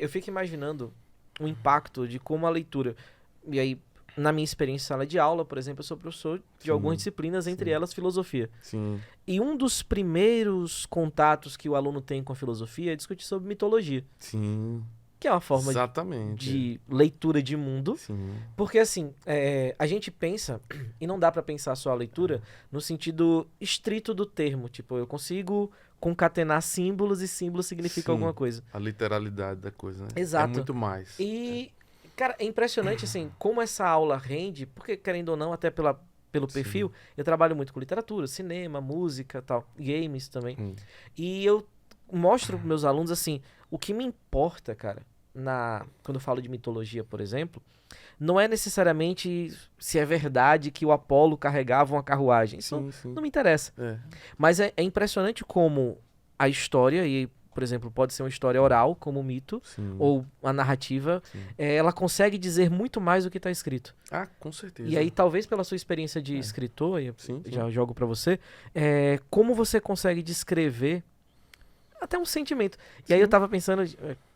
eu fico imaginando o impacto de como a leitura... E aí, na minha experiência em sala de aula, por exemplo, eu sou professor de algumas Sim, disciplinas, entre sim, elas filosofia. sim, E um dos primeiros contatos que o aluno tem com a filosofia é discutir sobre mitologia, sim. que é uma forma Exatamente. de leitura de mundo. Sim, Porque assim, a gente pensa, e não dá pra pensar só a leitura, no sentido estrito do termo. Tipo, eu consigo concatenar símbolos e símbolos significa alguma sim. coisa. A literalidade da coisa, né? É Exato. muito mais. E, cara, é impressionante, assim, como essa aula rende, porque, querendo ou não, até pelo Sim. perfil, eu trabalho muito com literatura, cinema, música, tal, games também. Hum. E eu mostro pros meus alunos, assim, o que me importa, cara, quando eu falo de mitologia, por exemplo, não é necessariamente se é verdade que o Apolo carregava uma carruagem. Isso Sim, sim. não me interessa. É. Mas é impressionante como a história, e, por exemplo, pode ser uma história oral, como um mito, Sim, ou a narrativa, sim. ela consegue dizer muito mais do que está escrito. Ah, com E aí, certeza. talvez pela sua experiência de É. escritor, e eu Sim, sim. já jogo para você, como você consegue descrever até um sentimento. E aí eu Sim, tava pensando,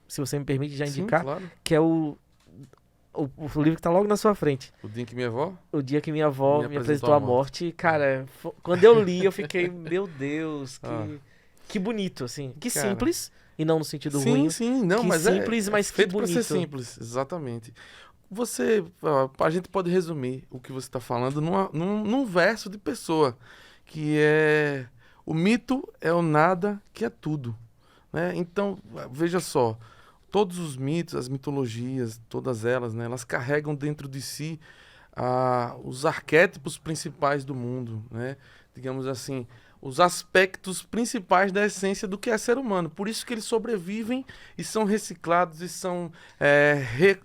se você me permite já sim, indicar, claro. que é o livro que tá logo na sua frente. O dia que minha avó O dia que minha me avó me apresentou apresentou a a morte. morte, cara, quando eu li, eu fiquei, meu Deus, Ah, que bonito, assim. Que cara. simples, e não no sentido Sim, ruim. sim. Não, Que mas simples, é mas que feito pra ser bonito. simples. Exatamente. Você, a gente pode resumir o que você está falando num verso de pessoa, que é: o mito é o nada que é tudo, né? Então, veja só, todos os mitos, as mitologias, todas elas, né, elas carregam dentro de si os arquétipos principais do mundo, né? Digamos assim, os aspectos principais da essência do que é ser humano. Por isso que eles sobrevivem e são reciclados e são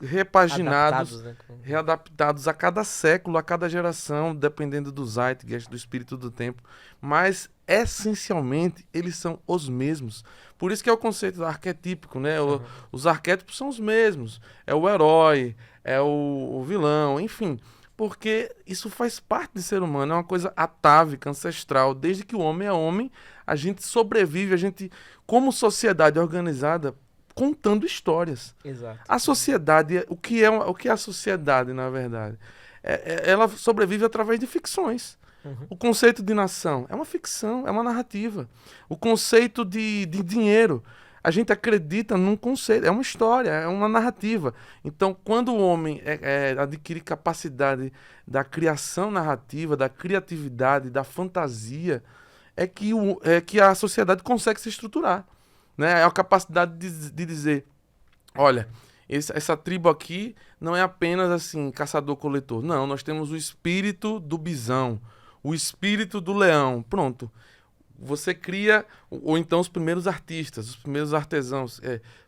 repaginados, Adaptados, né? readaptados a cada século, a cada geração, dependendo do zeitgeist, do espírito do tempo. Mas, essencialmente, eles são os mesmos. Por isso que é o conceito arquetípico, né? Aham. Os arquétipos são os mesmos. É o herói, é o vilão, enfim. Porque isso faz parte de ser humano, é uma coisa atávica, ancestral. Desde que o homem é homem, a gente sobrevive, a gente, como sociedade organizada, contando histórias. Exato. A sociedade, o que é a sociedade, na verdade? Ela sobrevive através de ficções. Uhum. O conceito de nação é uma ficção, é uma narrativa. O conceito de dinheiro, a gente acredita num conceito, é uma história, é uma narrativa. Então, quando o homem adquire capacidade da criação narrativa, da criatividade, da fantasia, é que a sociedade consegue se estruturar. Né? É a capacidade de dizer: olha, essa tribo aqui não é apenas assim, caçador-coletor. Não, nós temos o espírito do bisão, o espírito do leão. Pronto. Você cria, ou então os primeiros artistas, os primeiros artesãos.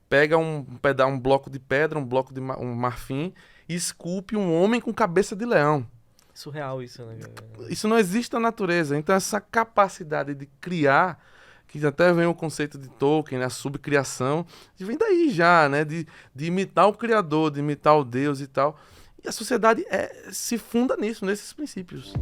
Pega um bloco de pedra, um bloco de um marfim e esculpe um homem com cabeça de leão. Surreal isso, né, cara? Isso não existe na natureza. Então, essa capacidade de criar, que até vem o conceito de Tolkien, né, a subcriação, vem daí já, né? De imitar o Criador, de imitar o Deus e tal. E a sociedade se funda nisso, nesses princípios.